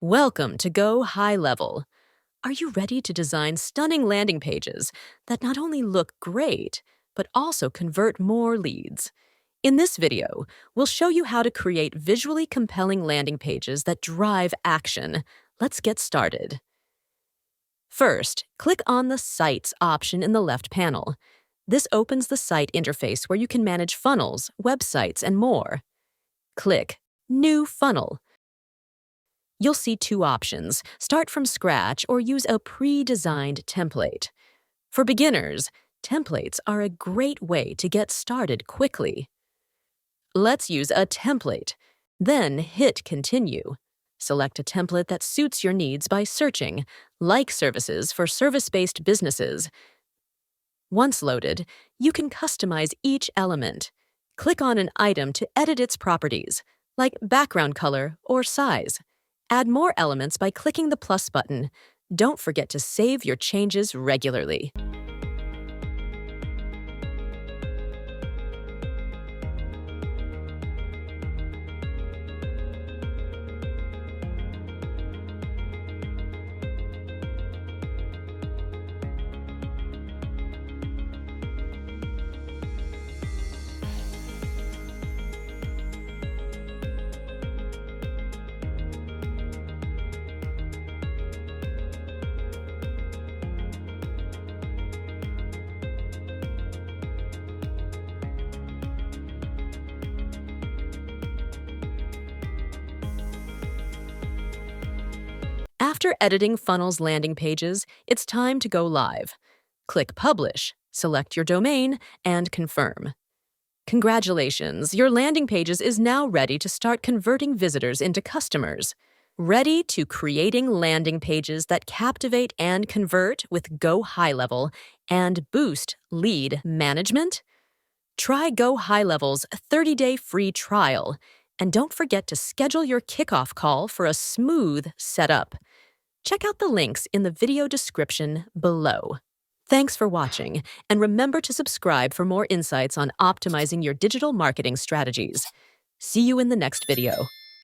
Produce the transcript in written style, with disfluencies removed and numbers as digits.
Welcome to GoHighLevel. Are you ready to design stunning landing pages that not only look great, but also convert more leads? In this video, we'll show you how to create visually compelling landing pages that drive action. Let's get started. First, click on the Sites option in the left panel. This opens the site interface where you can manage funnels, websites, and more. Click New Funnel. You'll see two options: start from scratch or use a pre-designed template. For beginners, templates are a great way to get started quickly. Let's use a template. Then hit Continue. Select a template that suits your needs by searching Like Services for service-based businesses. Once loaded, you can customize each element. Click on an item to edit its properties, like background color or size. Add more elements by clicking the plus button. Don't forget to save your changes regularly. After editing funnels landing pages, it's time to go live. Click Publish, select your domain, and confirm. Congratulations, your landing pages is now ready to start converting visitors into customers. Ready to creating landing pages that captivate and convert with GoHighLevel and boost lead management? Try GoHighLevel's 30-day free trial, and don't forget to schedule your kickoff call for a smooth setup. Check out the links in the video description below. Thanks for watching, and remember to subscribe for more insights on optimizing your digital marketing strategies. See you in the next video.